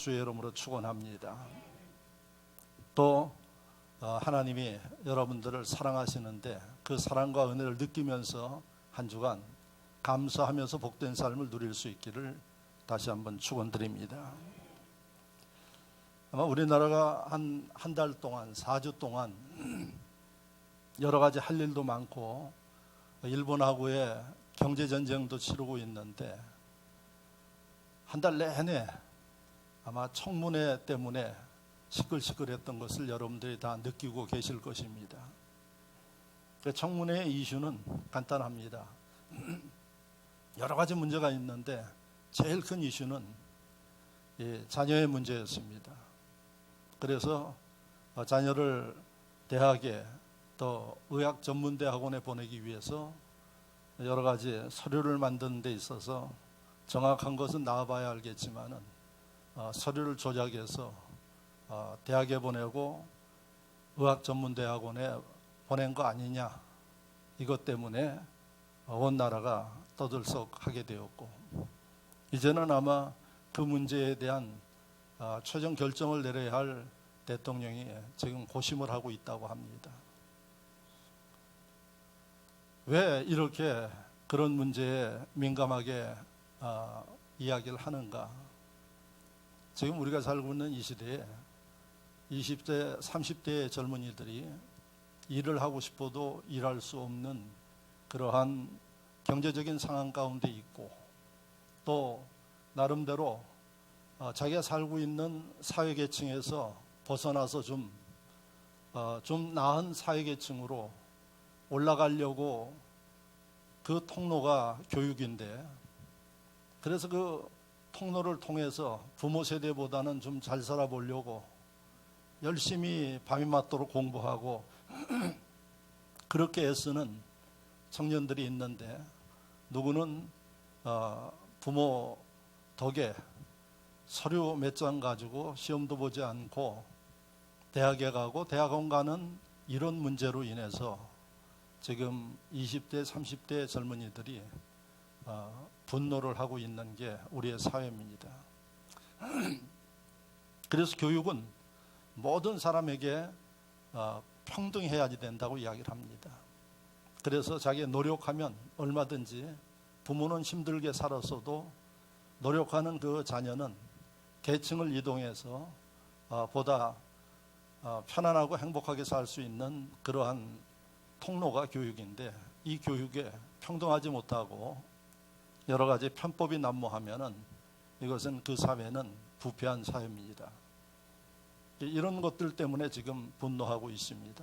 주의 이름으로 축원합니다. 또 하나님이 여러분들을 사랑하시는데 그 사랑과 은혜를 느끼면서 한 주간 감사하면서 복된 삶을 누릴 수 있기를 다시 한번 축원드립니다. 아마 우리나라가 한 달 동안 4주 동안 여러 가지 할 일도 많고 일본하고의 경제전쟁도 치르고 있는데 한 달 내내 아마 청문회 때문에 시끌시끌했던 것을 여러분들이 다 느끼고 계실 것입니다. 청문회의 이슈는 간단합니다. 여러 가지 문제가 있는데 제일 큰 이슈는 자녀의 문제였습니다. 그래서 자녀를 대학에 또 의학 전문대학원에 보내기 위해서 여러 가지 서류를 만드는 데 있어서 정확한 것은 나와봐야 알겠지만은 서류를 조작해서 대학에 보내고 의학 전문대학원에 보낸 거 아니냐, 이것 때문에 온 나라가 떠들썩하게 되었고, 이제는 아마 그 문제에 대한 최종 결정을 내려야 할 대통령이 지금 고심을 하고 있다고 합니다. 왜 이렇게 그런 문제에 민감하게 이야기를 하는가? 지금 우리가 살고 있는 이 시대에 20대, 30대의 젊은이들이 일을 하고 싶어도 일할 수 없는 그러한 경제적인 상황 가운데 있고, 또 나름대로 자기가 살고 있는 사회계층에서 벗어나서 좀 나은 사회계층으로 올라가려고 그 통로가 교육인데, 그래서 그 통로를 통해서 부모 세대보다는 좀 잘 살아보려고 열심히 밤이 맞도록 공부하고 그렇게 애쓰는 청년들이 있는데, 누구는 부모 덕에 서류 몇 장 가지고 시험도 보지 않고 대학에 가고 대학원 가는 이런 문제로 인해서 지금 20대, 30대 젊은이들이 분노를 하고 있는 게 우리의 사회입니다. 그래서 교육은 모든 사람에게 평등해야 된다고 이야기를 합니다. 그래서 자기가 노력하면 얼마든지, 부모는 힘들게 살았어도 노력하는 그 자녀는 계층을 이동해서 보다 편안하고 행복하게 살 수 있는 그러한 통로가 교육인데, 이 교육에 평등하지 못하고 여러 가지 편법이 난무하면은 이것은 그 사회는 부패한 사회입니다. 이런 것들 때문에 지금 분노하고 있습니다.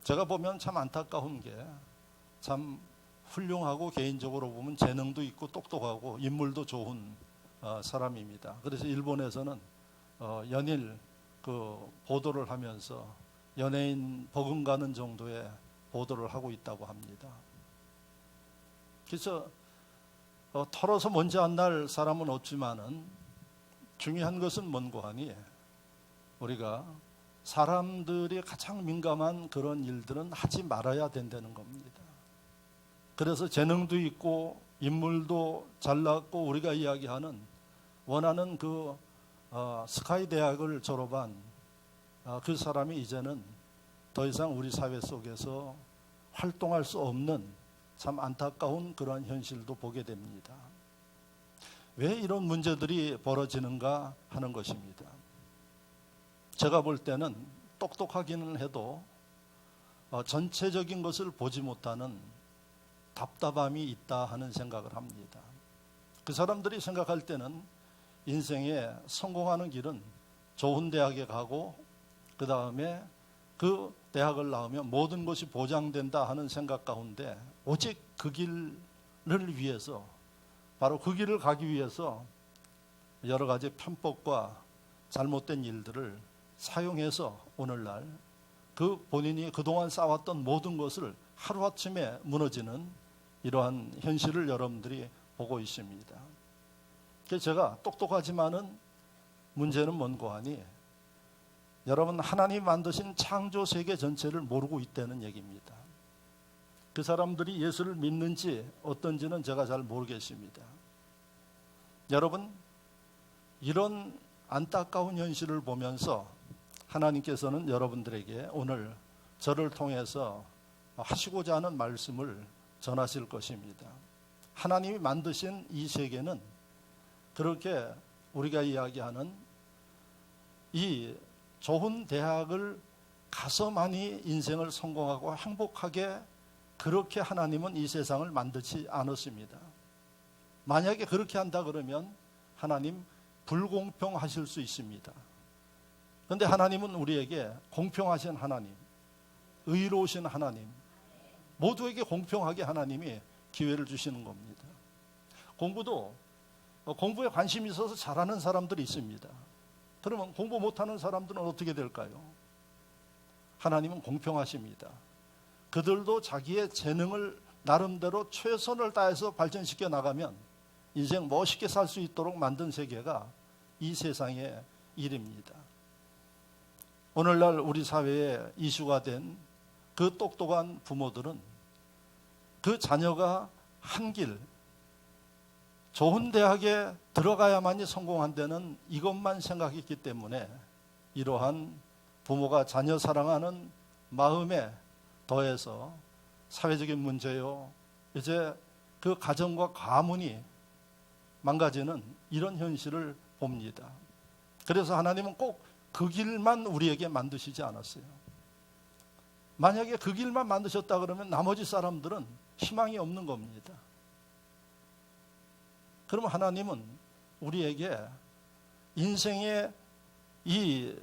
제가 보면 참 안타까운 게, 참 훌륭하고 개인적으로 보면 재능도 있고 똑똑하고 인물도 좋은 사람입니다. 그래서 일본에서는 연일 그 보도를 하면서 연예인 버금가는 정도의 보도를 하고 있다고 합니다. 그래서 털어서 먼지 안 날 사람은 없지만은 중요한 것은 뭔고 하니, 우리가 사람들이 가장 민감한 그런 일들은 하지 말아야 된다는 겁니다. 그래서 재능도 있고 인물도 잘났고 우리가 이야기하는 원하는 그 스카이 대학을 졸업한 그 사람이 이제는 더 이상 우리 사회 속에서 활동할 수 없는 참 안타까운 그러한 현실도 보게 됩니다. 왜 이런 문제들이 벌어지는가 하는 것입니다. 제가 볼 때는 똑똑하기는 해도 전체적인 것을 보지 못하는 답답함이 있다 하는 생각을 합니다. 그 사람들이 생각할 때는 인생에 성공하는 길은 좋은 대학에 가고 그 다음에 그 대학을 나오면 모든 것이 보장된다 하는 생각 가운데, 오직 그 길을 위해서, 바로 그 길을 가기 위해서 여러 가지 편법과 잘못된 일들을 사용해서 오늘날 그 본인이 그동안 쌓았던 모든 것을 하루아침에 무너지는 이러한 현실을 여러분들이 보고 있습니다. 그래서 제가 똑똑하지만은 문제는 뭔고 하니, 여러분, 하나님 만드신 창조 세계 전체를 모르고 있다는 얘기입니다. 그 사람들이 예수를 믿는지 어떤지는 제가 잘 모르겠습니다. 여러분, 이런 안타까운 현실을 보면서 하나님께서는 여러분들에게 오늘 저를 통해서 하시고자 하는 말씀을 전하실 것입니다. 하나님이 만드신 이 세계는 그렇게 우리가 이야기하는 이 좋은 대학을 가서만이 인생을 성공하고 행복하게 그렇게 하나님은 이 세상을 만들지 않았습니다. 만약에 그렇게 한다 그러면 하나님 불공평하실 수 있습니다. 그런데 하나님은 우리에게 공평하신 하나님, 의로우신 하나님, 모두에게 공평하게 하나님이 기회를 주시는 겁니다. 공부에 관심이 있어서 잘하는 사람들이 있습니다. 그러면 공부 못하는 사람들은 어떻게 될까요? 하나님은 공평하십니다. 그들도 자기의 재능을 나름대로 최선을 다해서 발전시켜 나가면 인생 멋있게 살 수 있도록 만든 세계가 이 세상의 일입니다. 오늘날 우리 사회에 이슈가 된 그 똑똑한 부모들은 그 자녀가 한 길, 좋은 대학에 들어가야만이 성공한다는 이것만 생각했기 때문에 이러한 부모가 자녀 사랑하는 마음에 더해서 사회적인 문제요, 이제 그 가정과 가문이 망가지는 이런 현실을 봅니다. 그래서 하나님은 꼭 그 길만 우리에게 만드시지 않았어요. 만약에 그 길만 만드셨다 그러면 나머지 사람들은 희망이 없는 겁니다. 그러면 하나님은 우리에게 인생의 이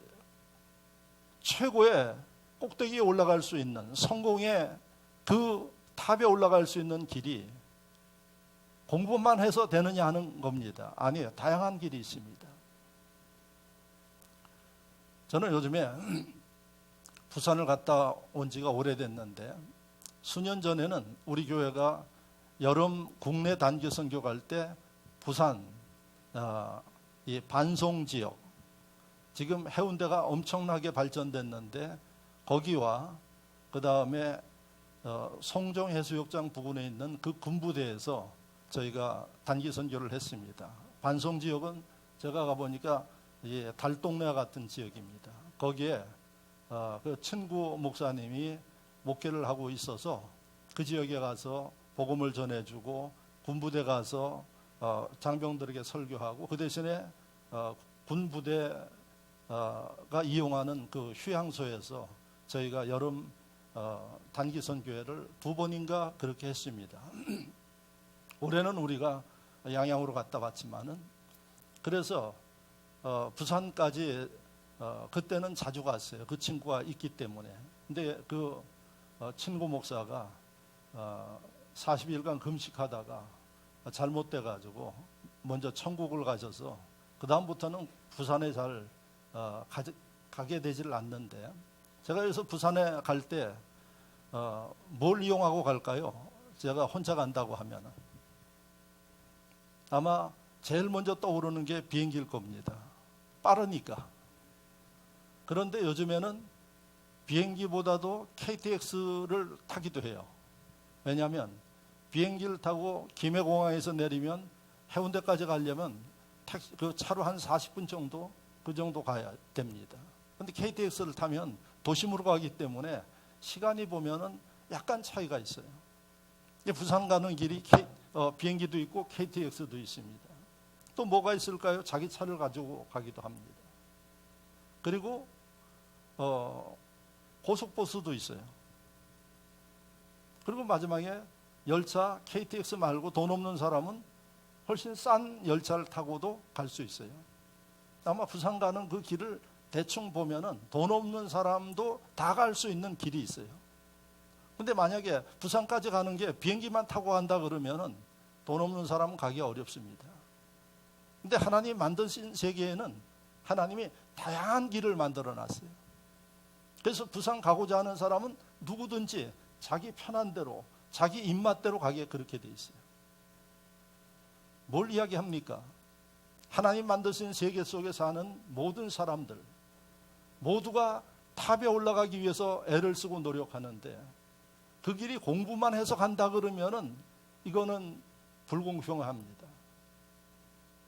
최고의 꼭대기에 올라갈 수 있는, 성공의 그 탑에 올라갈 수 있는 길이 공부만 해서 되느냐 하는 겁니다. 아니에요. 다양한 길이 있습니다. 저는 요즘에 부산을 갔다 온 지가 오래됐는데 수년 전에는 우리 교회가 여름 국내 단기 선교 갈 때 부산 이 반송 지역, 지금 해운대가 엄청나게 발전됐는데 거기와 그 다음에 송정 해수욕장 부근에 있는 그 군부대에서 저희가 단기 선교를 했습니다. 반송 지역은 제가 가보니까 달동네 같은 지역입니다. 거기에 그 친구 목사님이 목회를 하고 있어서 그 지역에 가서 복음을 전해주고 군부대 가서 장병들에게 설교하고 그 대신에 군부대가 이용하는 그 휴양소에서 저희가 여름 단기 선교회를 2번인가 그렇게 했습니다. 올해는 우리가 양양으로 갔다 왔지만은 그래서 부산까지 그때는 자주 갔어요. 그 친구가 있기 때문에. 근데 그 친구 목사가 40일간 금식하다가 잘못돼 가지고 먼저 천국을 가셔서 그 다음부터는 부산에 잘 가게 되지를 않는데, 제가 여기서 부산에 갈 때 뭘 이용하고 갈까요? 제가 혼자 간다고 하면 아마 제일 먼저 떠오르는 게 비행기일 겁니다. 빠르니까. 그런데 요즘에는 비행기보다도 KTX를 타기도 해요. 왜냐하면 비행기를 타고 김해공항에서 내리면 해운대까지 가려면 그 차로 한 40분 정도 그 정도 가야 됩니다. 그런데 KTX를 타면 도심으로 가기 때문에 시간이 보면은 약간 차이가 있어요. 부산 가는 길이 비행기도 있고 KTX도 있습니다. 또 뭐가 있을까요? 자기 차를 가지고 가기도 합니다. 그리고 고속버스도 있어요. 그리고 마지막에 열차, KTX 말고 돈 없는 사람은 훨씬 싼 열차를 타고도 갈 수 있어요. 아마 부산 가는 그 길을 대충 보면은 돈 없는 사람도 다 갈 수 있는 길이 있어요. 근데 만약에 부산까지 가는 게 비행기만 타고 간다 그러면은 돈 없는 사람은 가기 어렵습니다. 근데 하나님 만드신 세계에는 하나님이 다양한 길을 만들어 놨어요. 그래서 부산 가고자 하는 사람은 누구든지 자기 편한 대로, 자기 입맛대로 가게 그렇게 돼 있어요. 뭘 이야기합니까? 하나님 만드신 세계 속에 사는 모든 사람들 모두가 탑에 올라가기 위해서 애를 쓰고 노력하는데 그 길이 공부만 해서 간다 그러면은 이거는 불공평합니다.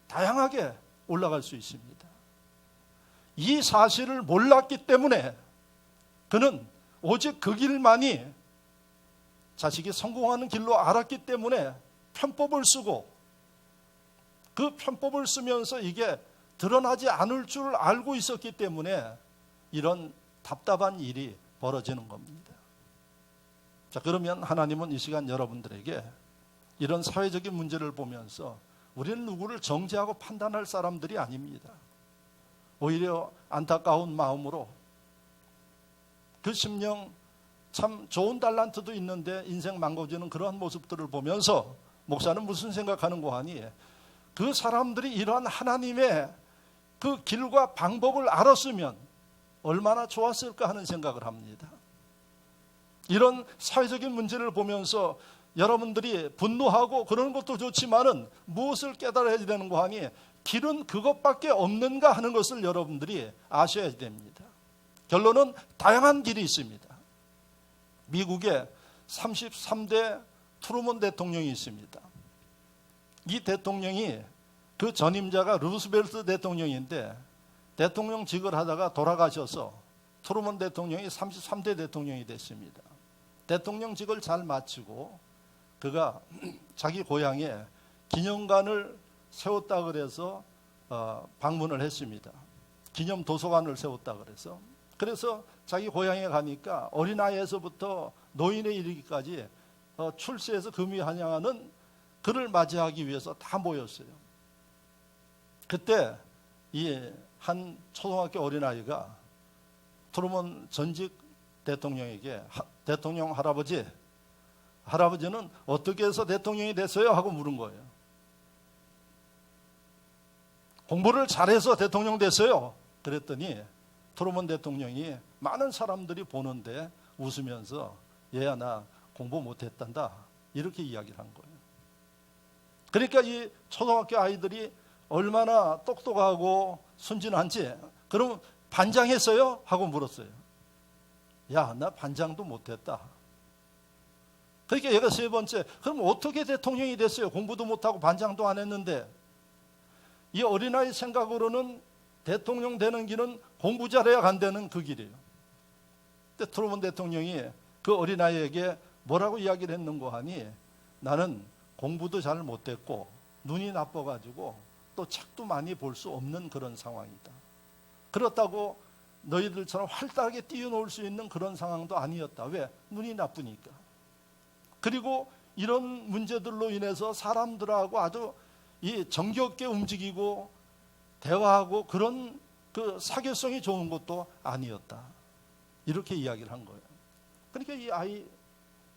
다양하게 올라갈 수 있습니다. 이 사실을 몰랐기 때문에 그는 오직 그 길만이 자식이 성공하는 길로 알았기 때문에 편법을 쓰고, 그 편법을 쓰면서 이게 드러나지 않을 줄 알고 있었기 때문에 이런 답답한 일이 벌어지는 겁니다. 자, 그러면 하나님은 이 시간 여러분들에게 이런 사회적인 문제를 보면서 우리는 누구를 정죄하고 판단할 사람들이 아닙니다. 오히려 안타까운 마음으로 그 심령, 참 좋은 달란트도 있는데 인생 망가지는 그러한 모습들을 보면서 목사는 무슨 생각하는고 하니, 그 사람들이 이러한 하나님의 그 길과 방법을 알았으면 얼마나 좋았을까 하는 생각을 합니다. 이런 사회적인 문제를 보면서 여러분들이 분노하고 그런 것도 좋지만은 무엇을 깨달아야 되는고 하니, 길은 그것밖에 없는가 하는 것을 여러분들이 아셔야 됩니다. 결론은 다양한 길이 있습니다. 미국에 33대 트루먼 대통령이 있습니다. 이 대통령이, 그 전임자가 루스벨트 대통령인데 대통령직을 하다가 돌아가셔서 트루먼 대통령이 33대 대통령이 됐습니다. 대통령직을 잘 마치고 그가 자기 고향에 기념관을 세웠다 그래서 방문을 했습니다. 기념 도서관을 세웠다 그래서 자기 고향에 가니까 어린아이에서부터 노인에 이르기까지 출세해서 금이 환영하는 그를 맞이하기 위해서 다 모였어요. 그때 이 한 초등학교 어린아이가 트루먼 전직 대통령에게, 대통령 할아버지는 어떻게 해서 대통령이 됐어요? 하고 물은 거예요. 공부를 잘해서 대통령 됐어요. 그랬더니 트루먼 대통령이 많은 사람들이 보는데 웃으면서 얘야 나 공부 못했단다 이렇게 이야기를 한 거예요. 그러니까 이 초등학교 아이들이 얼마나 똑똑하고 순진한지, 그럼 반장했어요? 하고 물었어요. 야, 나 반장도 못했다. 그러니까 얘가 세 번째, 그럼 어떻게 대통령이 됐어요? 공부도 못하고 반장도 안 했는데. 이 어린아이 생각으로는 대통령 되는 길은 공부 잘해야 간다는 그 길이에요. 근데 트루먼 대통령이 그 어린아이에게 뭐라고 이야기를 했는고 하니, 나는 공부도 잘 못했고 눈이 나빠가지고 또 책도 많이 볼 수 없는 그런 상황이다. 그렇다고 너희들처럼 활달하게 뛰어놀 수 있는 그런 상황도 아니었다. 왜? 눈이 나쁘니까. 그리고 이런 문제들로 인해서 사람들하고 아주 이 정겹게 움직이고 대화하고 그런 그 사교성이 좋은 것도 아니었다. 이렇게 이야기를 한 거예요. 그러니까 이 아이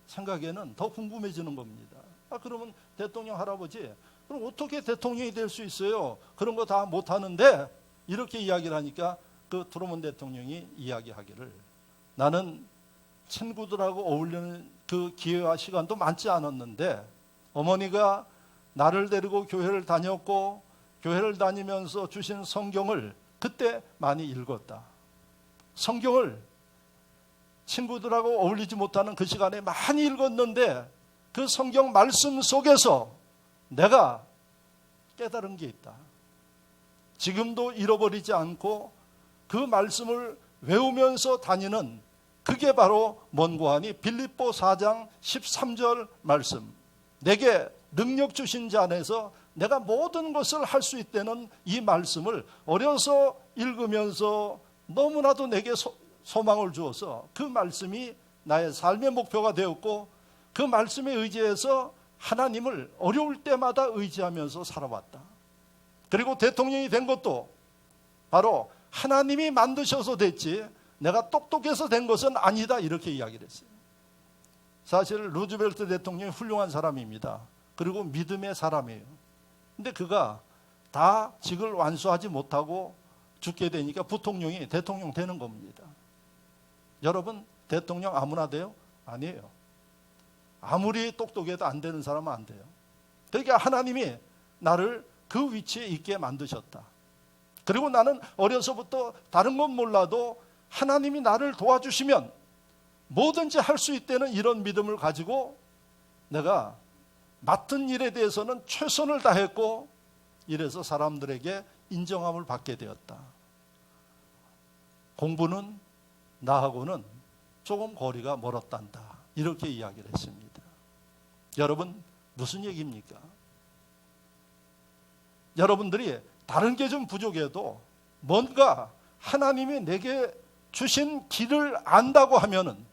생각에는 더 궁금해지는 겁니다. 그러면 대통령 할아버지, 그럼 어떻게 대통령이 될 수 있어요? 그런 거 다 못하는데. 이렇게 이야기를 하니까 그 트루먼 대통령이 이야기하기를, 나는 친구들하고 어울리는 그 기회와 시간도 많지 않았는데 어머니가 나를 데리고 교회를 다녔고 교회를 다니면서 주신 성경을 그때 많이 읽었다. 성경을 친구들하고 어울리지 못하는 그 시간에 많이 읽었는데 그 성경 말씀 속에서 내가 깨달은 게 있다. 지금도 잃어버리지 않고 그 말씀을 외우면서 다니는, 그게 바로 뭔고 하니 빌립보 4장 13절 말씀, 내게 능력 주신 자 안에서 내가 모든 것을 할 수 있다는 이 말씀을 어려서 읽으면서 너무나도 내게 소망을 주어서 그 말씀이 나의 삶의 목표가 되었고, 그 말씀에 의지해서 하나님을 어려울 때마다 의지하면서 살아왔다. 그리고 대통령이 된 것도 바로 하나님이 만드셔서 됐지 내가 똑똑해서 된 것은 아니다, 이렇게 이야기를 했어요. 사실 루즈벨트 대통령이 훌륭한 사람입니다. 그리고 믿음의 사람이에요. 근데 그가 다 직을 완수하지 못하고 죽게 되니까 부통령이 대통령 되는 겁니다. 여러분, 대통령 아무나 돼요? 아니에요. 아무리 똑똑해도 안 되는 사람은 안 돼요. 그러니까 하나님이 나를 그 위치에 있게 만드셨다. 그리고 나는 어려서부터 다른 건 몰라도 하나님이 나를 도와주시면 뭐든지 할 수 있다는 이런 믿음을 가지고 내가 맡은 일에 대해서는 최선을 다했고, 이래서 사람들에게 인정함을 받게 되었다. 공부는 나하고는 조금 거리가 멀었단다. 이렇게 이야기를 했습니다. 여러분, 무슨 얘기입니까? 여러분들이 다른 게 좀 부족해도 뭔가 하나님이 내게 주신 길을 안다고 하면은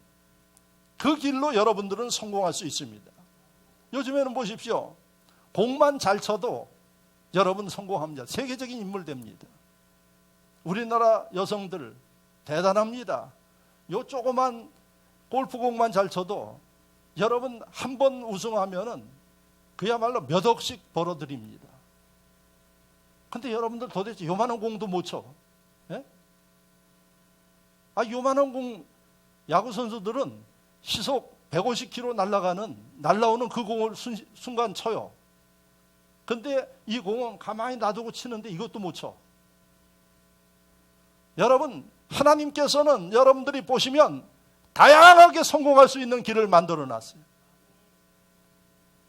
그 길로 여러분들은 성공할 수 있습니다. 요즘에는 보십시오. 공만 잘 쳐도 여러분 성공합니다. 세계적인 인물 됩니다. 우리나라 여성들 대단합니다. 요 조그만 골프공만 잘 쳐도 여러분 한 번 우승하면은 그야말로 몇 억씩 벌어드립니다. 근데 여러분들 도대체 요만한 공도 못 쳐. 예? 요만한 공 야구 선수들은 시속 150km 날라오는 그 공을 순간 쳐요. 근데 이 공은 가만히 놔두고 치는데 이것도 못 쳐. 여러분, 하나님께서는 여러분들이 보시면 다양하게 성공할 수 있는 길을 만들어 놨어요.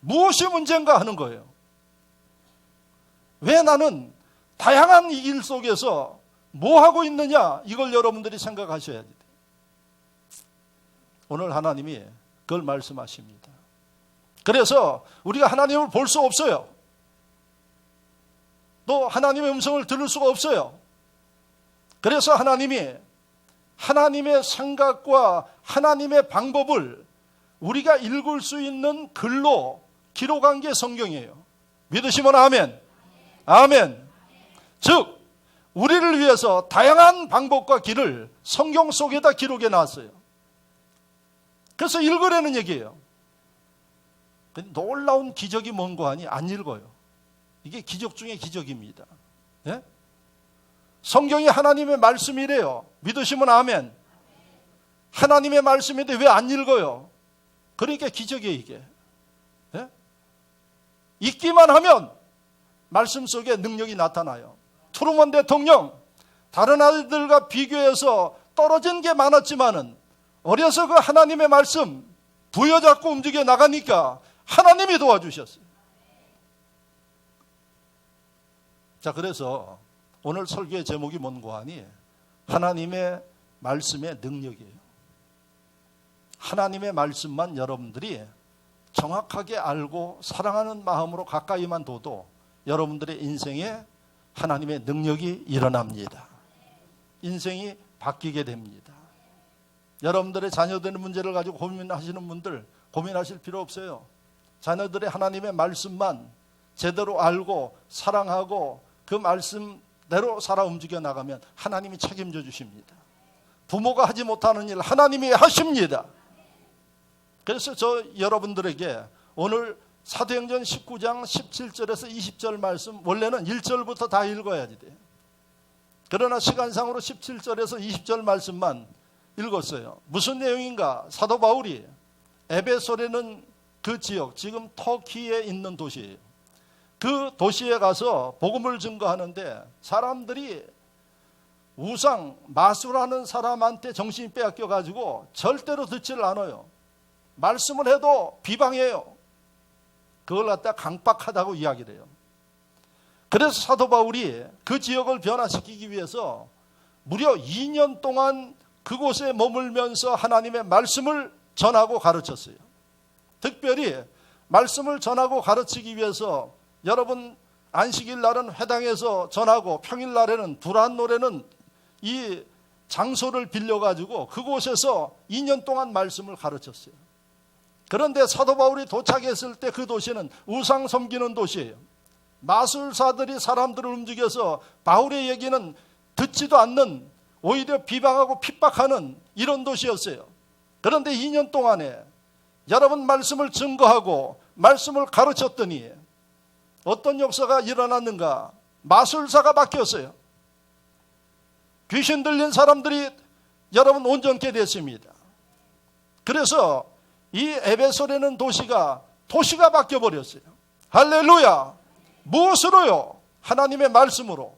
무엇이 문제인가 하는 거예요. 왜 나는 다양한 이 길 속에서 뭐 하고 있느냐, 이걸 여러분들이 생각하셔야 돼요. 오늘 하나님이 그걸 말씀하십니다. 그래서 우리가 하나님을 볼 수 없어요. 또 하나님의 음성을 들을 수가 없어요. 그래서 하나님이 하나님의 생각과 하나님의 방법을 우리가 읽을 수 있는 글로 기록한 게 성경이에요. 믿으시면 아멘. 아멘. 즉 우리를 위해서 다양한 방법과 길을 성경 속에다 기록해 놨어요. 그래서 읽으라는 얘기예요. 놀라운 기적이 뭔고 하니 안 읽어요. 이게 기적 중에 기적입니다. 네? 성경이 하나님의 말씀이래요. 믿으시면 아멘. 하나님의 말씀인데 왜 안 읽어요? 그러니까 기적이에요, 이게. 네? 읽기만 하면 말씀 속에 능력이 나타나요. 트루먼 대통령, 다른 아이들과 비교해서 떨어진 게 많았지만은 어려서 그 하나님의 말씀 부여잡고 움직여 나가니까 하나님이 도와주셨어요. 자, 그래서 오늘 설교의 제목이 뭔고 하니 하나님의 말씀의 능력이에요. 하나님의 말씀만 여러분들이 정확하게 알고 사랑하는 마음으로 가까이만 둬도 여러분들의 인생에 하나님의 능력이 일어납니다. 인생이 바뀌게 됩니다. 여러분들의 자녀들의 문제를 가지고 고민하시는 분들 고민하실 필요 없어요. 자녀들의 하나님의 말씀만 제대로 알고 사랑하고 그 말씀대로 살아 움직여 나가면 하나님이 책임져 주십니다. 부모가 하지 못하는 일 하나님이 하십니다. 그래서 저 여러분들에게 오늘 사도행전 19장 17절에서 20절 말씀, 원래는 1절부터 다 읽어야지 돼요. 그러나 시간상으로 17절에서 20절 말씀만 읽었어요. 무슨 내용인가? 사도 바울이 에베소라는 그 지역, 지금 터키에 있는 도시예요. 그 도시에 가서 복음을 증거하는데 사람들이 우상, 마술하는 사람한테 정신이 빼앗겨가지고 절대로 듣지를 않아요. 말씀을 해도 비방해요. 그걸 갖다 강박하다고 이야기를 해요. 그래서 사도 바울이 그 지역을 변화시키기 위해서 무려 2년 동안 그곳에 머물면서 하나님의 말씀을 전하고 가르쳤어요. 특별히 말씀을 전하고 가르치기 위해서 여러분 안식일 날은 회당에서 전하고 평일 날에는 불안 노래는 이 장소를 빌려가지고 그곳에서 2년 동안 말씀을 가르쳤어요. 그런데 사도 바울이 도착했을 때 그 도시는 우상 섬기는 도시예요. 마술사들이 사람들을 움직여서 바울의 얘기는 듣지도 않는, 오히려 비방하고 핍박하는 이런 도시였어요. 그런데 2년 동안에 여러분 말씀을 증거하고 말씀을 가르쳤더니 어떤 역사가 일어났는가? 마술사가 바뀌었어요. 귀신 들린 사람들이 여러분 온전케 됐습니다. 그래서 이 에베소라는 도시가 바뀌어버렸어요. 할렐루야. 무엇으로요? 하나님의 말씀으로.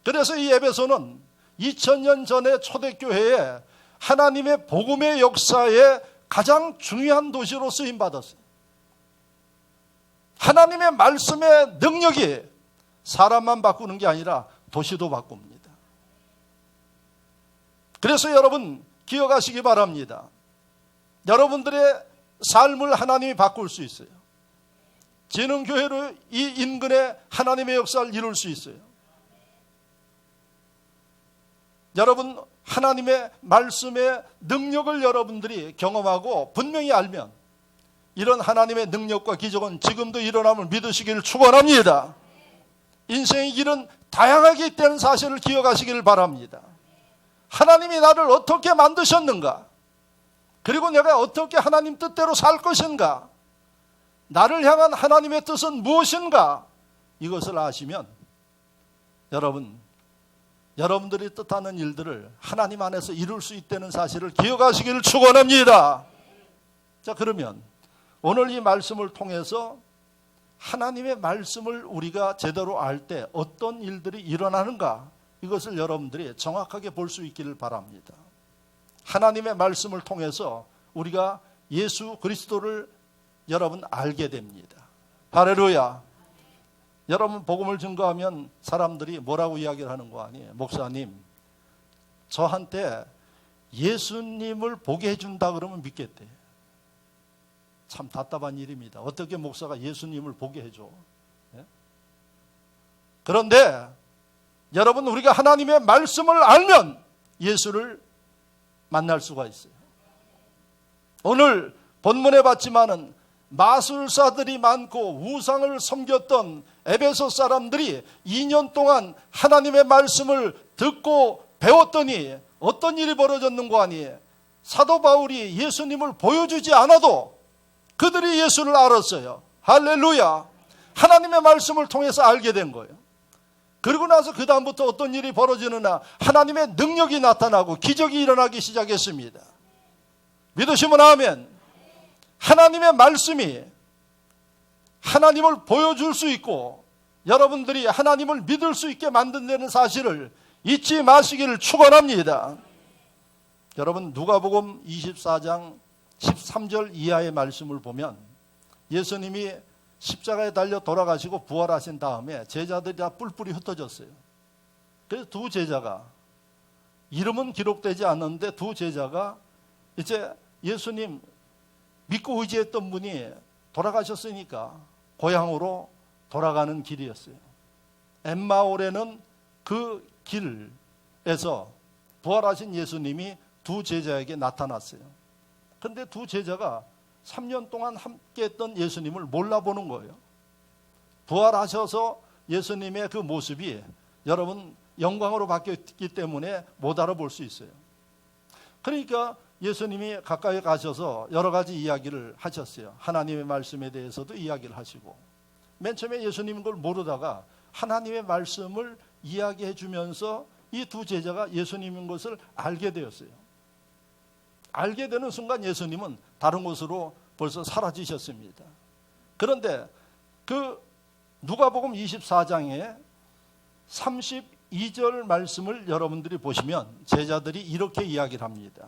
그래서 이 에베소는 2000년 전에 초대교회에 하나님의 복음의 역사에 가장 중요한 도시로 쓰임받았어요. 하나님의 말씀의 능력이 사람만 바꾸는 게 아니라 도시도 바꿉니다. 그래서 여러분 기억하시기 바랍니다. 여러분들의 삶을 하나님이 바꿀 수 있어요. 진흥교회로 이 인근에 하나님의 역사를 이룰 수 있어요. 여러분 하나님의 말씀의 능력을 여러분들이 경험하고 분명히 알면 이런 하나님의 능력과 기적은 지금도 일어남을 믿으시기를 축원합니다. 인생의 길은 다양하게 있다는 사실을 기억하시기를 바랍니다. 하나님이 나를 어떻게 만드셨는가? 그리고 내가 어떻게 하나님 뜻대로 살 것인가? 나를 향한 하나님의 뜻은 무엇인가? 이것을 아시면 여러분들이 뜻하는 일들을 하나님 안에서 이룰 수 있다는 사실을 기억하시기를 축원합니다. 자, 그러면 오늘 이 말씀을 통해서 하나님의 말씀을 우리가 제대로 알 때 어떤 일들이 일어나는가? 이것을 여러분들이 정확하게 볼 수 있기를 바랍니다. 하나님의 말씀을 통해서 우리가 예수 그리스도를 여러분 알게 됩니다. 할렐루야. 여러분 복음을 증거하면 사람들이 뭐라고 이야기를 하는 거 아니에요? 목사님, 저한테 예수님을 보게 해준다 그러면 믿겠대. 참 답답한 일입니다. 어떻게 목사가 예수님을 보게 해줘? 예? 그런데 여러분 우리가 하나님의 말씀을 알면 예수를 만날 수가 있어요. 오늘 본문에 봤지만은 마술사들이 많고 우상을 섬겼던 에베소 사람들이 2년 동안 하나님의 말씀을 듣고 배웠더니 어떤 일이 벌어졌는가 하니 사도 바울이 예수님을 보여주지 않아도 그들이 예수를 알았어요. 할렐루야. 하나님의 말씀을 통해서 알게 된 거예요. 그리고 나서 그 다음부터 어떤 일이 벌어지느냐, 하나님의 능력이 나타나고 기적이 일어나기 시작했습니다. 믿으시면 아멘. 하나님의 말씀이 하나님을 보여줄 수 있고 여러분들이 하나님을 믿을 수 있게 만든다는 사실을 잊지 마시기를 축원합니다. 여러분 누가복음 24장 13절 이하의 말씀을 보면 예수님이 십자가에 달려 돌아가시고 부활하신 다음에 제자들이 다 뿔뿔이 흩어졌어요. 그래서 두 제자가, 이름은 기록되지 않는데 두 제자가 이제 예수님 믿고 의지했던 분이 돌아가셨으니까 고향으로 돌아가는 길이었어요. 엠마오레는 그 길에서 부활하신 예수님이 두 제자에게 나타났어요. 그런데 두 제자가 3년 동안 함께했던 예수님을 몰라보는 거예요. 부활하셔서 예수님의 그 모습이 여러분 영광으로 바뀌었기 때문에 못 알아볼 수 있어요. 그러니까 예수님이 가까이 가셔서 여러 가지 이야기를 하셨어요. 하나님의 말씀에 대해서도 이야기를 하시고, 맨 처음에 예수님인 걸 모르다가 하나님의 말씀을 이야기해 주면서 이 두 제자가 예수님인 것을 알게 되었어요. 알게 되는 순간 예수님은 다른 곳으로 벌써 사라지셨습니다. 그런데 그 누가복음 24장에 32절 말씀을 여러분들이 보시면 제자들이 이렇게 이야기를 합니다.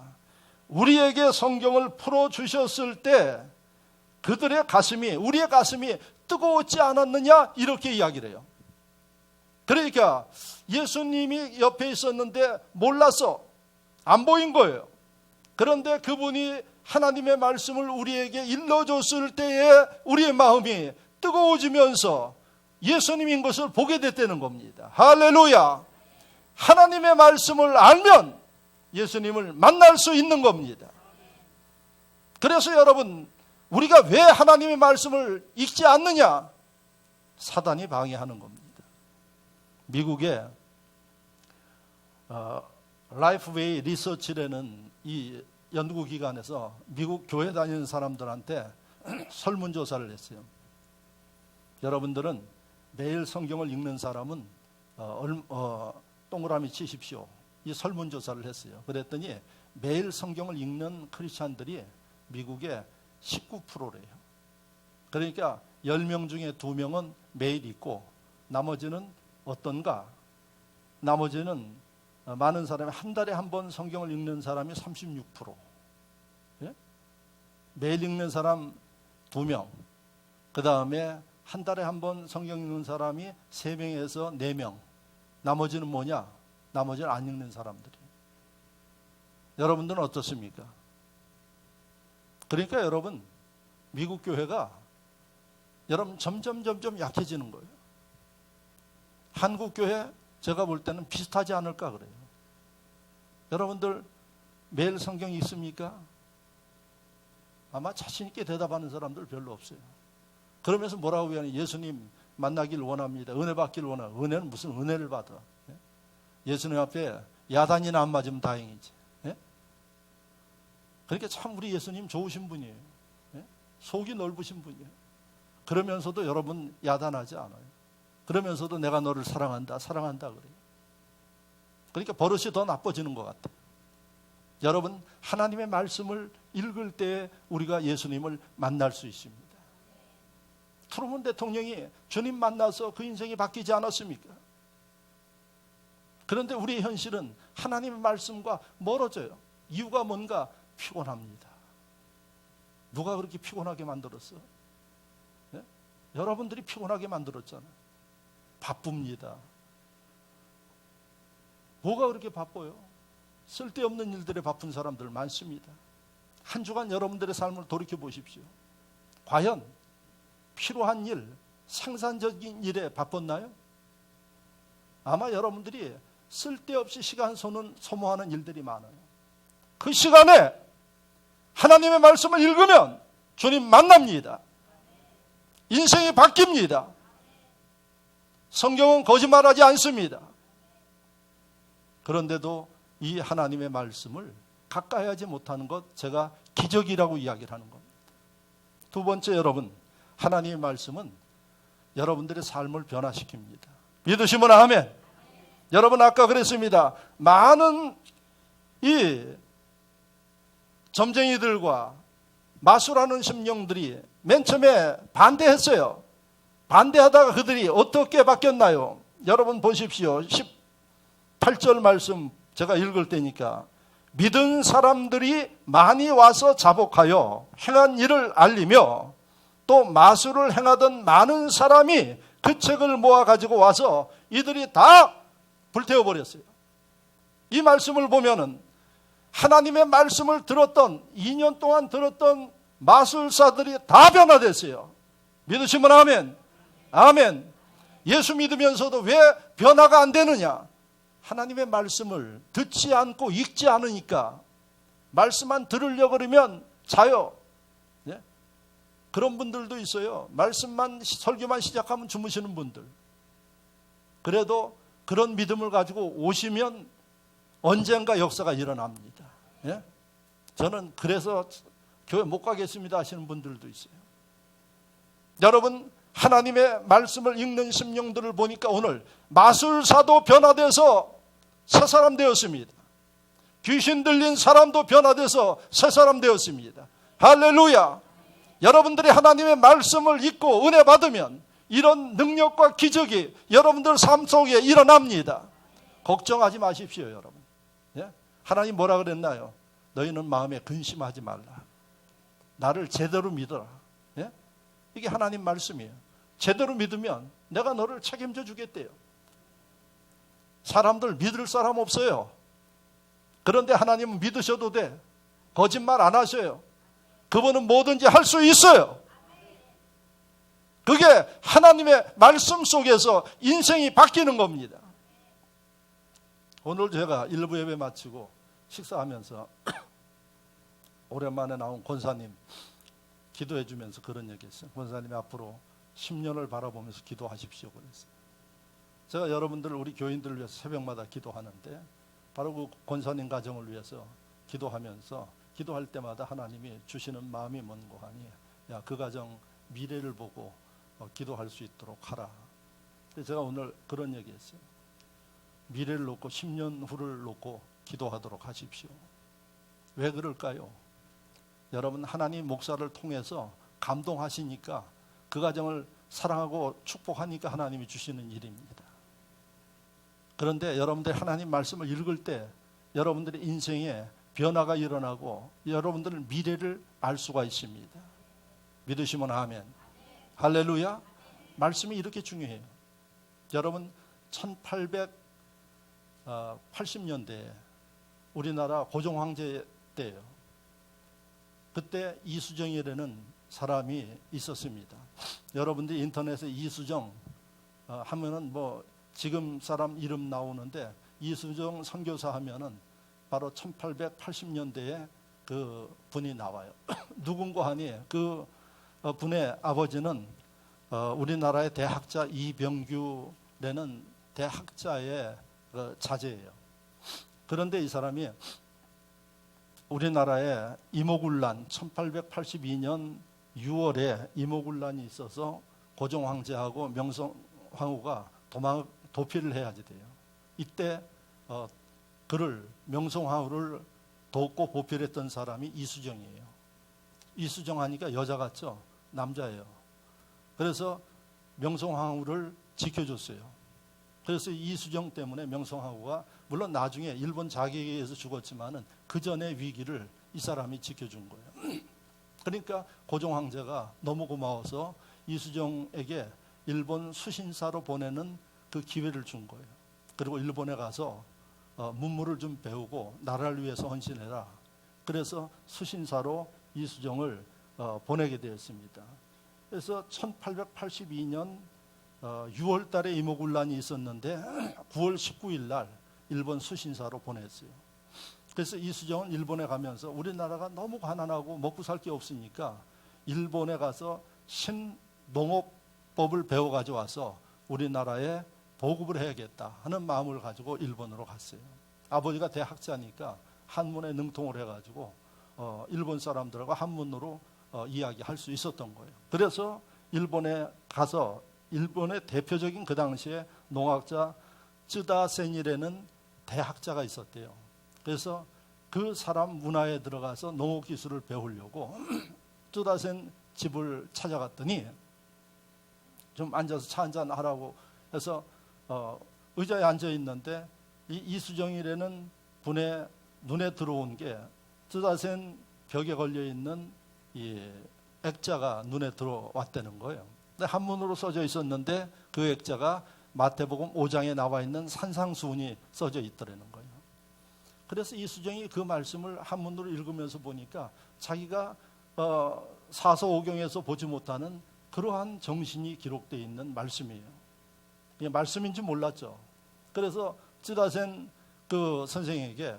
우리에게 성경을 풀어주셨을 때 그들의 가슴이, 우리의 가슴이 뜨거웠지 않았느냐, 이렇게 이야기를 해요. 그러니까 예수님이 옆에 있었는데 몰랐어, 안 보인 거예요. 그런데 그분이 하나님의 말씀을 우리에게 일러줬을 때에 우리의 마음이 뜨거워지면서 예수님인 것을 보게 됐다는 겁니다. 할렐루야. 하나님의 말씀을 알면 예수님을 만날 수 있는 겁니다. 그래서 여러분, 우리가 왜 하나님의 말씀을 읽지 않느냐? 사단이 방해하는 겁니다. 미국의 라이프웨이 리서치라는 이 연구기관에서 미국 교회 다니는 사람들한테 설문조사를 했어요. 여러분들은 매일 성경을 읽는 사람은 동그라미 치십시오. 이 설문조사를 했어요. 그랬더니 매일 성경을 읽는 크리스찬들이 미국의 19%래요. 그러니까 10명 중에 2명은 매일 읽고 나머지는 어떤가? 나머지는 많은 사람이 한 달에 한 번 성경을 읽는 사람이 36%. 예? 매일 읽는 사람 2명. 그 다음에 한 달에 한 번 성경 읽는 사람이 3명에서 4명. 나머지는 뭐냐? 나머지는 안 읽는 사람들이. 여러분들은 어떻습니까? 그러니까 여러분, 미국 교회가 여러분 점점 약해지는 거예요. 한국 교회 제가 볼 때는 비슷하지 않을까 그래요. 여러분들 매일 성경 읽습니까? 아마 자신 있게 대답하는 사람들 별로 없어요. 그러면서 뭐라고 하냐? 예수님 만나길 원합니다. 은혜 받길 원합니다. 은혜는 무슨 은혜를 받아? 예수님 앞에 야단이나 안 맞으면 다행이지. 그러니까 참 우리 예수님 좋으신 분이에요. 속이 넓으신 분이에요. 그러면서도 여러분 야단하지 않아요. 그러면서도 내가 너를 사랑한다 그래요. 그러니까 버릇이 더 나빠지는 것 같아요. 여러분, 하나님의 말씀을 읽을 때 우리가 예수님을 만날 수 있습니다. 트루먼 대통령이 주님 만나서 그 인생이 바뀌지 않았습니까? 그런데 우리의 현실은 하나님의 말씀과 멀어져요. 이유가 뭔가? 피곤합니다. 누가 그렇게 피곤하게 만들었어? 네? 여러분들이 피곤하게 만들었잖아요. 바쁩니다. 뭐가 그렇게 바빠요? 쓸데없는 일들에 바쁜 사람들 많습니다. 한 주간 여러분들의 삶을 돌이켜 보십시오. 과연 필요한 일, 생산적인 일에 바빴나요? 아마 여러분들이 쓸데없이 시간 소모하는 일들이 많아요. 그 시간에 하나님의 말씀을 읽으면 주님 만납니다. 인생이 바뀝니다. 성경은 거짓말하지 않습니다. 그런데도 이 하나님의 말씀을 가까이 하지 못하는 것, 제가 기적이라고 이야기를 하는 겁니다. 두 번째, 여러분, 하나님의 말씀은 여러분들의 삶을 변화시킵니다. 믿으시면 아멘. 여러분, 아까 그랬습니다. 많은 이 점쟁이들과 마술하는 심령들이 맨 처음에 반대했어요. 반대하다가 그들이 어떻게 바뀌었나요? 여러분 보십시오. 18절 말씀 제가 읽을 때니까, 믿은 사람들이 많이 와서 자복하여 행한 일을 알리며 또 마술을 행하던 많은 사람이 그 책을 모아 가지고 와서 이들이 다 불태워버렸어요. 이 말씀을 보면은 하나님의 말씀을 들었던 2년 동안 들었던 마술사들이 다 변화됐어요. 믿으시면 아멘. 아멘. 예수 믿으면서도 왜 변화가 안 되느냐? 하나님의 말씀을 듣지 않고 읽지 않으니까. 말씀만 들으려고 그러면 자요. 네? 그런 분들도 있어요. 말씀만, 설교만 시작하면 주무시는 분들. 그래도 그런 믿음을 가지고 오시면 언젠가 역사가 일어납니다. 예? 저는 그래서 교회 못 가겠습니다 하시는 분들도 있어요. 여러분, 하나님의 말씀을 읽는 심령들을 보니까 오늘 마술사도 변화돼서 새 사람 되었습니다. 귀신 들린 사람도 변화돼서 새 사람 되었습니다. 할렐루야. 여러분들이 하나님의 말씀을 읽고 은혜 받으면 이런 능력과 기적이 여러분들 삶 속에 일어납니다. 걱정하지 마십시오, 여러분. 예? 하나님 뭐라 그랬나요? 너희는 마음에 근심하지 말라. 나를 제대로 믿어라. 예? 이게 하나님 말씀이에요. 제대로 믿으면 내가 너를 책임져 주겠대요. 사람들 믿을 사람 없어요. 그런데 하나님은 믿으셔도 돼. 거짓말 안 하셔요. 그분은 뭐든지 할 수 있어요. 그게 하나님의 말씀 속에서 인생이 바뀌는 겁니다. 오늘 제가 일부 예배 마치고 식사하면서 오랜만에 나온 권사님 기도해 주면서 그런 얘기 했어요. 권사님이 앞으로 10년을 바라보면서 기도하십시오 그랬어요. 제가 여러분들, 우리 교인들을 위해서 새벽마다 기도하는데 바로 그 권사님 가정을 위해서 기도하면서 기도할 때마다 하나님이 주시는 마음이 뭔고 하니, 야, 그 가정 미래를 보고 기도할 수 있도록 하라. 제가 오늘 그런 얘기 했어요. 미래를 놓고 10년 후를 놓고 기도하도록 하십시오. 왜 그럴까요? 여러분, 하나님 목사를 통해서 감동하시니까 그 가정을 사랑하고 축복하니까 하나님이 주시는 일입니다. 그런데 여러분들 하나님 말씀을 읽을 때 여러분들의 인생에 변화가 일어나고 여러분들은 미래를 알 수가 있습니다. 믿으시면 아멘. 할렐루야. 말씀이 이렇게 중요해요. 여러분 1880년대에 우리나라 고종 황제 때예요. 그때 이수정이라는 사람이 있었습니다. 여러분들 인터넷에 이수정 하면은 뭐 지금 사람 이름 나오는데 이수정 선교사 하면은 바로 1880년대에 그 분이 나와요. 누군가 하니 그 분의 아버지는 우리나라의 대학자 이병규라는 대학자의 자제예요. 그런데 이 사람이 우리나라에 이모군란 1882년 6월에 이모군란이 있어서 고종 황제하고 명성 황후가 도피를 해야 돼요. 이때 그를 명성 황후를 돕고 보필했던 사람이 이수정이에요. 이수정 하니까 여자 같죠? 남자예요. 그래서 명성 황후를 지켜줬어요. 그래서 이수정 때문에 명성 황후가 물론 나중에 일본 자객에 의해서 죽었지만은 그 전의 위기를 이 사람이 지켜준 거예요. 그러니까 고종 황제가 너무 고마워서 이수정에게 일본 수신사로 보내는 그 기회를 준 거예요. 그리고 일본에 가서 문물을 좀 배우고 나라를 위해서 헌신해라. 그래서 수신사로 이수정을 보내게 되었습니다. 그래서 1882년 6월 달에 이모군란이 있었는데 9월 19일 날 일본 수신사로 보냈어요. 그래서 이수정은 일본에 가면서 우리나라가 너무 가난하고 먹고 살 게 없으니까 일본에 가서 신농업법을 배워가지고 와서 우리나라에 보급을 해야겠다 하는 마음을 가지고 일본으로 갔어요. 아버지가 대학자니까 한문에 능통을 해가지고 일본 사람들하고 한문으로 이야기할 수 있었던 거예요. 그래서 일본에 가서 일본의 대표적인 그 당시에 농학자 쯔다센이라는 대학자가 있었대요. 그래서 그 사람 문화에 들어가서 농업 기술을 배우려고 쯔다센 집을 찾아갔더니 좀 앉아서 차 한잔 하라고 해서 의자에 앉아 있는데 이 이수정이라는 분의 눈에 들어온 게 쯔다센 벽에 걸려 있는 이 액자가 눈에 들어왔다는 거예요. 근데 한문으로 써져 있었는데 그 액자가 마태복음 5장에 나와 있는 산상수훈이 써져 있더라는 거예요. 그래서 이수정이 그 말씀을 한문으로 읽으면서 보니까 자기가 사서오경에서 보지 못하는 그러한 정신이 기록되어 있는 말씀이에요. 이게 말씀인지 몰랐죠. 그래서 쯔다센 그 선생에게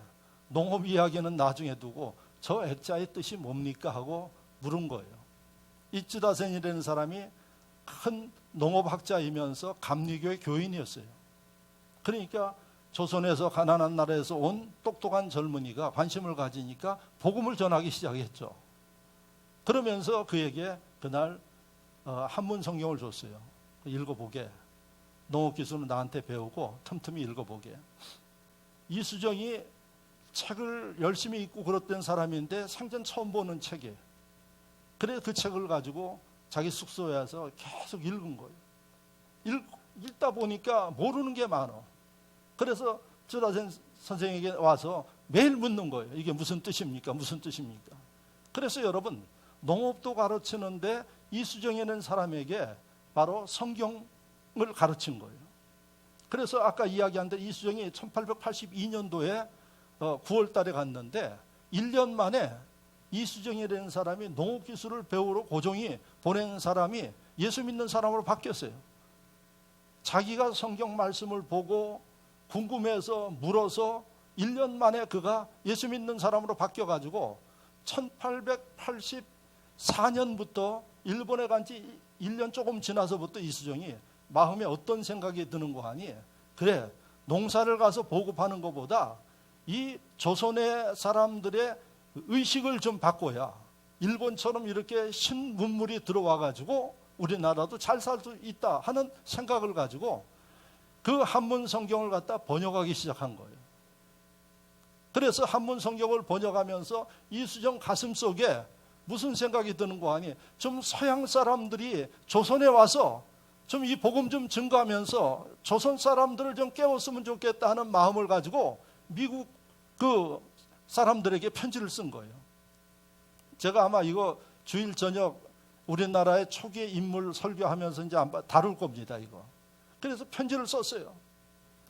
농업 이야기는 나중에 두고 저 액자의 뜻이 뭡니까 하고 물은 거예요. 이 쯔다센이라는 사람이 큰 농업학자이면서 감리교의 교인이었어요. 그러니까 조선에서 가난한 나라에서 온 똑똑한 젊은이가 관심을 가지니까 복음을 전하기 시작했죠. 그러면서 그에게 그날 한문 성경을 줬어요. 읽어보게. 농업기술은 나한테 배우고 틈틈이 읽어보게. 이수정이 책을 열심히 읽고 그랬던 사람인데 생전 처음 보는 책이에요. 그래서 그 책을 가지고 자기 숙소에 와서 계속 읽은 거예요. 읽다 보니까 모르는 게 많아. 그래서 쯔다센 선생에게 와서 매일 묻는 거예요. 이게 무슨 뜻입니까? 무슨 뜻입니까? 그래서 여러분 농업도 가르치는데 이수정이라는 사람에게 바로 성경을 가르친 거예요. 그래서 아까 이야기한 대로 이수정이 1882년도에 9월 달에 갔는데 1년 만에 이수정이라는 사람이 농업기술을 배우러 고종이 보낸 사람이 예수 믿는 사람으로 바뀌었어요. 자기가 성경 말씀을 보고 궁금해서 물어서 1년 만에 그가 예수 믿는 사람으로 바뀌어가지고 1884년부터 일본에 간 지 1년 조금 지나서부터 이수정이 마음에 어떤 생각이 드는 거 하니 그래 농사를 가서 보급하는 것보다 이 조선의 사람들의 의식을 좀 바꿔야 일본처럼 이렇게 신문물이 들어와가지고 우리나라도 잘 살 수 있다 하는 생각을 가지고 그 한문 성경을 갖다 번역하기 시작한 거예요. 그래서 한문 성경을 번역하면서 이수정 가슴 속에 무슨 생각이 드는 거 아니? 좀 서양 사람들이 조선에 와서 좀 이 복음 좀 증거하면서 조선 사람들을 좀 깨웠으면 좋겠다 하는 마음을 가지고 미국 그 사람들에게 편지를 쓴 거예요. 제가 아마 이거 주일 저녁 우리나라의 초기의 인물 설교하면서 이제 다룰 겁니다, 이거. 그래서 편지를 썼어요.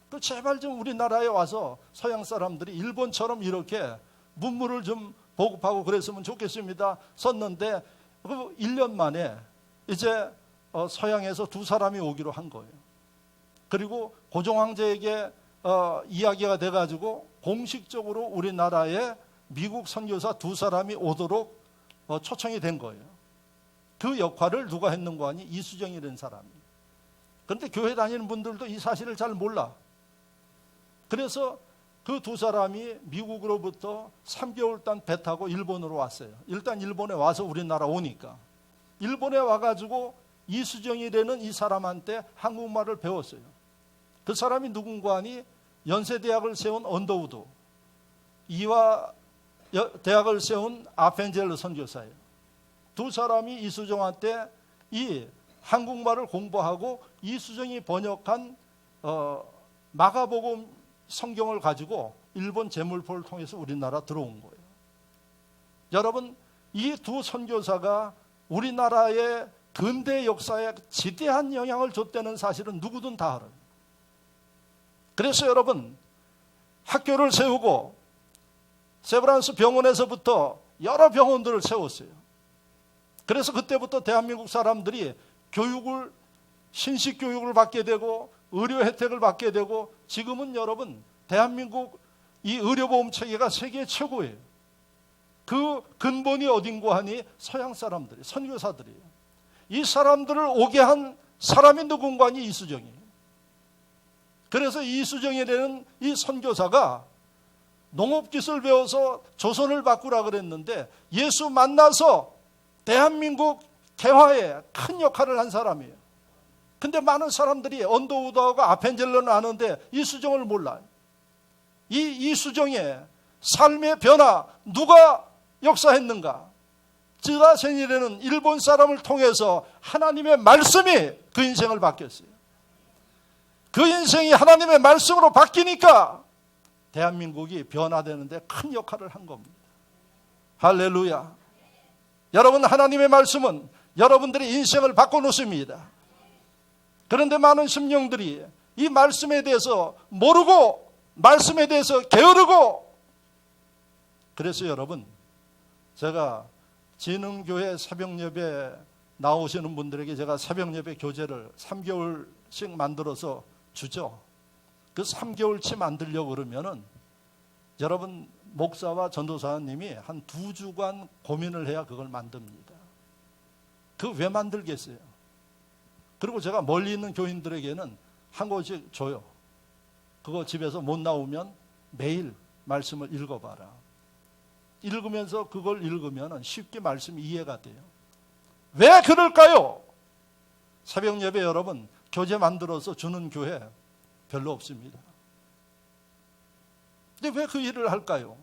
그 제발 좀 우리나라에 와서 서양 사람들이 일본처럼 이렇게 문물을 좀 보급하고 그랬으면 좋겠습니다. 썼는데 그 1년 만에 이제 서양에서 2사람이 오기로 한 거예요. 그리고 고종 황제에게 이야기가 돼가지고 공식적으로 우리나라에 미국 선교사 2사람이 오도록 초청이 된 거예요. 그 역할을 누가 했는가 하니 이수정이라는 사람이. 그런데 교회 다니는 분들도 이 사실을 잘 몰라. 그래서 그 2사람이 미국으로부터 3개월 단 배 타고 일본으로 왔어요. 일단 일본에 와서 우리나라 오니까 일본에 와가지고 이수정이라는 이 사람한테 한국말을 배웠어요. 그 사람이 누군가 하니 연세대학을 세운 언더우드, 이화 대학을 세운 아펜젤러 선교사예요. 2사람이 이수정한테 이 한국말을 공부하고 이수정이 번역한 마가복음 성경을 가지고 일본 제물포를 통해서 우리나라 들어온 거예요. 여러분, 이 2 선교사가 우리나라의 근대 역사에 지대한 영향을 줬다는 사실은 누구든 다 알아요. 그래서 여러분, 학교를 세우고 세브란스 병원에서부터 여러 병원들을 세웠어요. 그래서 그때부터 대한민국 사람들이 교육을, 신식 교육을 받게 되고 의료 혜택을 받게 되고, 지금은 여러분 대한민국 이 의료보험 체계가 세계 최고예요. 그 근본이 어딘가 하니 서양 사람들이, 선교사들이에요. 이 사람들을 오게 한 사람이 누군가 하니 이수정이에요. 그래서 이수정이라는 이 선교사가 농업기술 배워서 조선을 바꾸라 그랬는데 예수 만나서 대한민국 개화에 큰 역할을 한 사람이에요. 근데 많은 사람들이 언더우드하고 아펜젤러는 아는데 이수정을 몰라요. 이 이수정의 삶의 변화, 누가 역사했는가? 쯔다센이라는 일본 사람을 통해서 하나님의 말씀이 그 인생을 바뀌었어요. 그 인생이 하나님의 말씀으로 바뀌니까 대한민국이 변화되는데 큰 역할을 한 겁니다. 할렐루야. 여러분, 하나님의 말씀은 여러분들의 인생을 바꿔놓습니다. 그런데 많은 심령들이 이 말씀에 대해서 모르고, 말씀에 대해서 게으르고, 그래서 여러분, 제가 진흥교회 새벽예배 나오시는 분들에게 제가 새벽예배 교재를 3개월씩 만들어서 주죠. 그 3개월치 만들려고 그러면은 여러분, 목사와 전도사님이 한 2주간 고민을 해야 그걸 만듭니다. 그 왜 만들겠어요? 그리고 제가 멀리 있는 교인들에게는 한 권씩 줘요. 그거 집에서 못 나오면 매일 말씀을 읽어봐라. 읽으면서 그걸 읽으면 쉽게 말씀이 이해가 돼요. 왜 그럴까요? 새벽 예배 여러분, 교재 만들어서 주는 교회 별로 없습니다. 근데 왜 그 일을 할까요?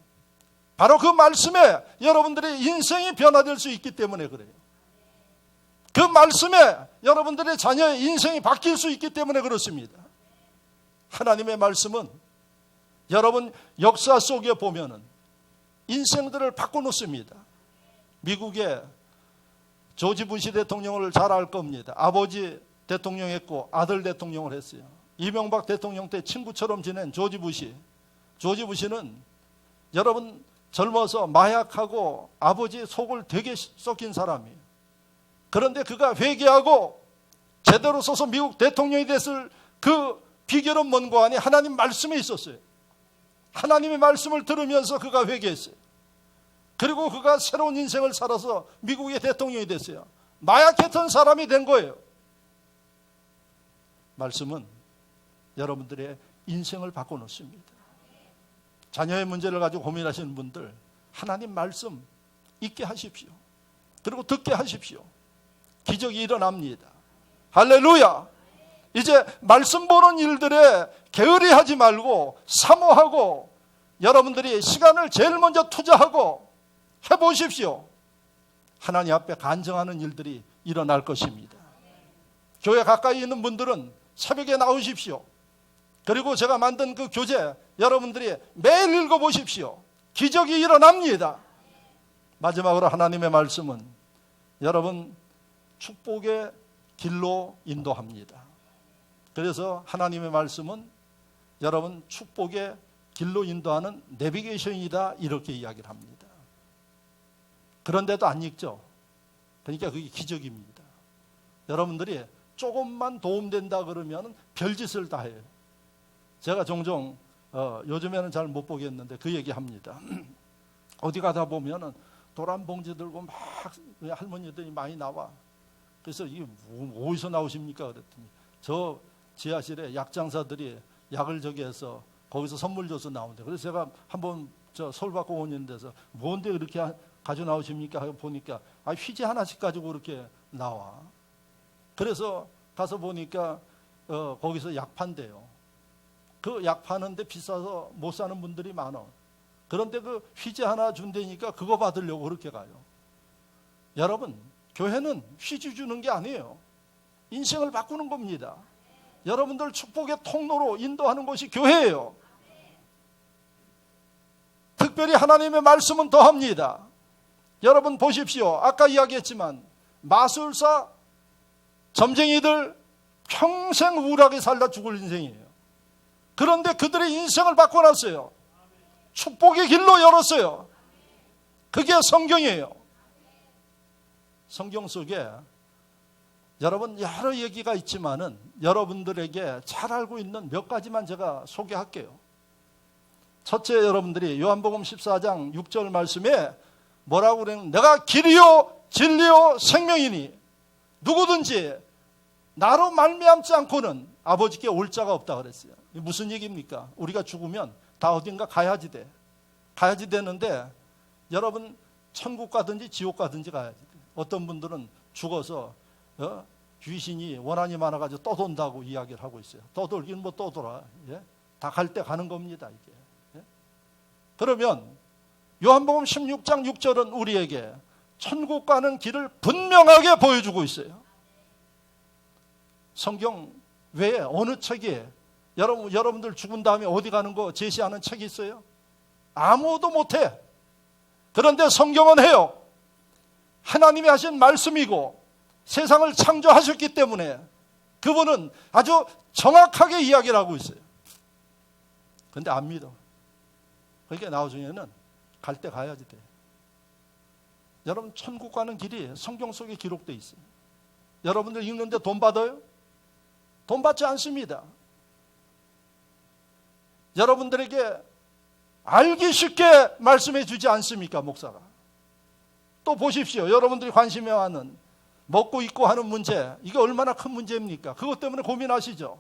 바로 그 말씀에 여러분들의 인생이 변화될 수 있기 때문에 그래요. 그 말씀에 여러분들의 자녀의 인생이 바뀔 수 있기 때문에 그렇습니다. 하나님의 말씀은 여러분 역사 속에 보면은 인생들을 바꿔놓습니다. 미국의 조지 부시 대통령을 잘 알 겁니다. 아버지 대통령 했고 아들 대통령을 했어요. 이명박 대통령 때 친구처럼 지낸 조지 부시. 조지 부시는 여러분 젊어서 마약하고 아버지 속을 되게 썩힌 사람이에요. 그런데 그가 회개하고 제대로 서서 미국 대통령이 됐을 그 비결은 뭔가 하니 하나님 말씀에 있었어요. 하나님의 말씀을 들으면서 그가 회개했어요. 그리고 그가 새로운 인생을 살아서 미국의 대통령이 됐어요. 마약했던 사람이 된 거예요. 말씀은 여러분들의 인생을 바꿔놓습니다. 자녀의 문제를 가지고 고민하시는 분들, 하나님 말씀 읽게 하십시오. 그리고 듣게 하십시오. 기적이 일어납니다. 할렐루야. 이제 말씀 보는 일들에 게으리하지 말고 사모하고 여러분들이 시간을 제일 먼저 투자하고 해보십시오. 하나님 앞에 간증하는 일들이 일어날 것입니다. 교회 가까이 있는 분들은 새벽에 나오십시오. 그리고 제가 만든 그 교재 여러분들이 매일 읽어보십시오. 기적이 일어납니다. 마지막으로 하나님의 말씀은 여러분 축복의 길로 인도합니다. 그래서 하나님의 말씀은 여러분 축복의 길로 인도하는 내비게이션이다 이렇게 이야기를 합니다. 그런데도 안 읽죠. 그러니까 그게 기적입니다. 여러분들이 조금만 도움된다 그러면 별짓을 다 해요. 제가 종종 요즘에는 잘 못 보겠는데 그 얘기합니다. 어디 가다 보면은 도란 봉지 들고 막 할머니들이 많이 나와. 그래서 이게 어디서 나오십니까? 그랬더니 저 지하실에 약장사들이 약을 저기 해서 거기서 선물 줘서 나온대. 그래서 제가 한번 저 서울 받고 오는 데서 뭔데 이렇게 가져 나오십니까? 하고 보니까 휘지 하나씩 가지고 이렇게 나와. 그래서 가서 보니까 거기서 약 판대요. 그 약 파는데 비싸서 못 사는 분들이 많아. 그런데 그 휘지 하나 준다니까 그거 받으려고 그렇게 가요. 여러분, 교회는 휘지 주는 게 아니에요. 인생을 바꾸는 겁니다. 여러분들 축복의 통로로 인도하는 것이 교회예요. 특별히 하나님의 말씀은 더합니다. 여러분 보십시오. 아까 이야기했지만 마술사, 점쟁이들 평생 우울하게 살다 죽을 인생이에요. 그런데 그들의 인생을 바꿔놨어요. 축복의 길로 열었어요. 그게 성경이에요. 성경 속에 여러분 여러 얘기가 있지만은 여러분들에게 잘 알고 있는 몇 가지만 제가 소개할게요. 첫째, 여러분들이 요한복음 14장 6절 말씀에 뭐라고 그러냐면 내가 길이요 진리요 생명이니 누구든지 나로 말미암지 않고는 아버지께 올 자가 없다 그랬어요. 이게 무슨 얘기입니까? 우리가 죽으면 다 어딘가 가야지 돼. 가야지 되는데 여러분 천국 가든지 지옥 가든지 가야지 돼. 어떤 분들은 죽어서 귀신이 원한이 많아가지고 떠돈다고 이야기를 하고 있어요. 떠돌긴 뭐 떠돌아. 예? 다 갈 때 가는 겁니다. 이게. 예? 그러면 요한복음 16장 6절은 우리에게 천국 가는 길을 분명하게 보여주고 있어요. 성경 외에 어느 책에 여러분들 죽은 다음에 어디 가는 거 제시하는 책이 있어요? 아무도 못해. 그런데 성경은 해요. 하나님이 하신 말씀이고 세상을 창조하셨기 때문에 그분은 아주 정확하게 이야기를 하고 있어요. 그런데 안 믿어. 그러니까 나중에는 갈 때 가야지 돼. 여러분 천국 가는 길이 성경 속에 기록되어 있어요. 여러분들 읽는데 돈 받아요? 돈 받지 않습니다. 여러분들에게 알기 쉽게 말씀해 주지 않습니까, 목사가? 또 보십시오. 여러분들이 관심이 많은 먹고 입고 하는 문제, 이게 얼마나 큰 문제입니까? 그것 때문에 고민하시죠.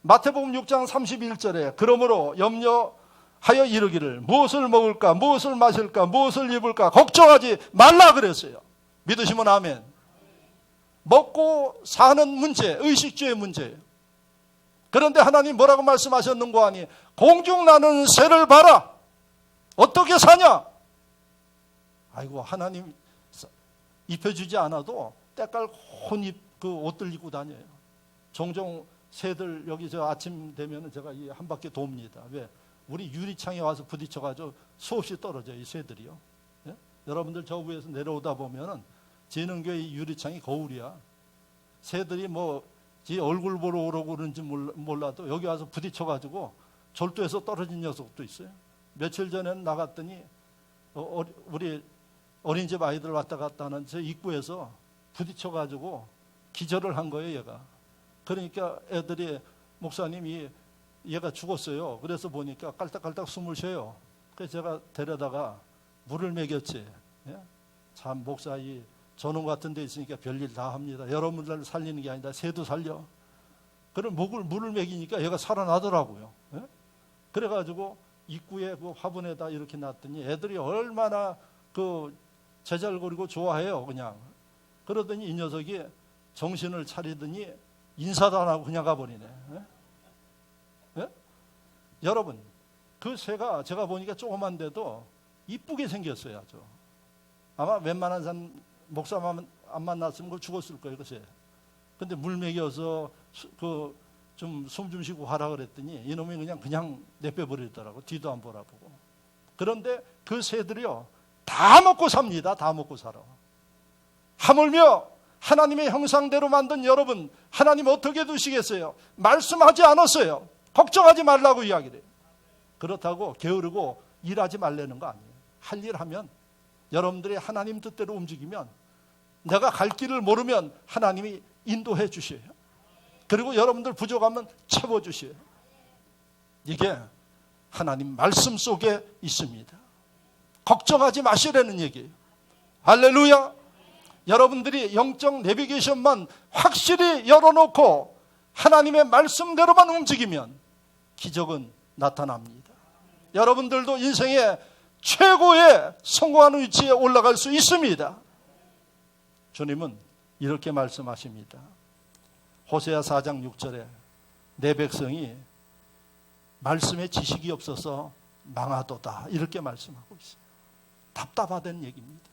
마태복음 6장 31절에 그러므로 염려하여 이르기를 무엇을 먹을까, 무엇을 마실까, 무엇을 입을까 걱정하지 말라 그랬어요. 믿으시면 아멘. 먹고 사는 문제, 의식주의 문제예요. 그런데 하나님 뭐라고 말씀하셨는고 하니 공중 나는 새를 봐라. 어떻게 사냐? 아이고 하나님 입혀주지 않아도 때깔 혼입 그 옷들 입고 다녀요. 종종 새들 여기 저 아침 되면은 제가 이 한 바퀴 돕니다. 왜? 우리 유리창에 와서 부딪혀가지고 수없이 떨어져요. 이 새들이요. 예? 여러분들 저 위에서 내려오다 보면은 재능교회 유리창이 거울이야. 새들이 뭐 지 얼굴 보러 오라고 그러는지 몰라도 여기 와서 부딪혀가지고 절도해서 떨어진 녀석도 있어요. 며칠 전에는 나갔더니 우리 어린이집 아이들 왔다 갔다 하는 저 입구에서 부딪혀가지고 기절을 한 거예요, 얘가. 그러니까 애들이 목사님이 얘가 죽었어요. 그래서 보니까 깔딱깔딱 숨을 쉬어요. 그래서 제가 데려다가 물을 먹였지. 예? 참 목사 이 전원 같은 데 있으니까 별일 다 합니다. 여러분들 살리는 게 아니다. 새도 살려. 그럼 물을 먹이니까 얘가 살아나더라고요. 예? 그래가지고 입구에 그 화분에다 이렇게 놨더니 애들이 얼마나 그 제잘거리고 좋아해요, 그냥. 그러더니 이 녀석이 정신을 차리더니 인사도 안 하고 그냥 가버리네. 예? 예? 여러분, 그 새가 제가 보니까 조그만데도 이쁘게 생겼어요, 아주. 아마 웬만한 사람 목사만 안 만났으면 그거 죽었을 거예요, 그 새. 근데 물 먹여서 그 좀 숨 좀 쉬고 하라 그랬더니 이놈이 그냥 내빼버리더라고. 뒤도 안 보라보고. 그런데 그 새들이요 다 먹고 삽니다. 다 먹고 살아. 하물며 하나님의 형상대로 만든 여러분, 하나님 어떻게 두시겠어요? 말씀하지 않았어요. 걱정하지 말라고 이야기를 해요. 그렇다고 게으르고 일하지 말라는 거 아니에요. 할 일 하면, 여러분들이 하나님 뜻대로 움직이면, 내가 갈 길을 모르면 하나님이 인도해 주셔요. 그리고 여러분들 부족하면 채워주셔요. 이게 하나님 말씀 속에 있습니다. 걱정하지 마시라는 얘기예요. 할렐루야. 여러분들이 영적 내비게이션만 확실히 열어놓고 하나님의 말씀대로만 움직이면 기적은 나타납니다. 여러분들도 인생의 최고의 성공하는 위치에 올라갈 수 있습니다. 주님은 이렇게 말씀하십니다. 호세아 4장 6절에 내 백성이 말씀에 지식이 없어서 망하도다, 이렇게 말씀하고 있어요. 답답하다는 얘기입니다.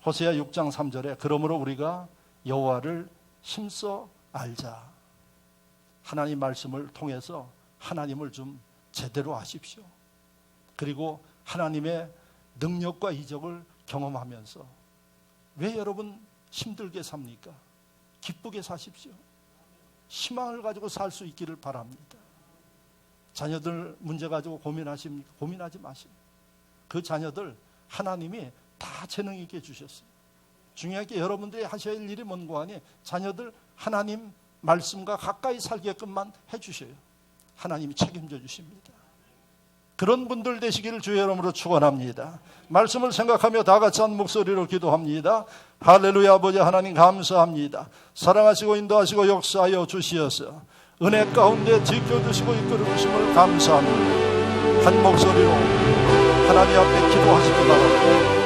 호세아 6장 3절에 그러므로 우리가 여호와를 힘써 알자. 하나님 말씀을 통해서 하나님을 좀 제대로 아십시오. 그리고 하나님의 능력과 이적을 경험하면서 왜 여러분 힘들게 삽니까? 기쁘게 사십시오. 희망을 가지고 살 수 있기를 바랍니다. 자녀들 문제 가지고 고민하십니까? 고민하지 마세요. 그 자녀들 하나님이 다 재능 있게 주셨어요. 중요한 게 여러분들이 하셔야 할 일이 뭔고 하니 자녀들 하나님 말씀과 가까이 살게끔만 해주셔요. 하나님이 책임져 주십니다. 그런 분들 되시기를 주의 이름으로 축원합니다. 말씀을 생각하며 다 같이 한 목소리로 기도합니다. 할렐루야. 아버지 하나님 감사합니다. 사랑하시고 인도하시고 역사하여 주시어서 은혜 가운데 지켜주시고 이끌어 주심을 감사합니다. 한 목소리로 하나님 앞에 기도하시기 바랍니다.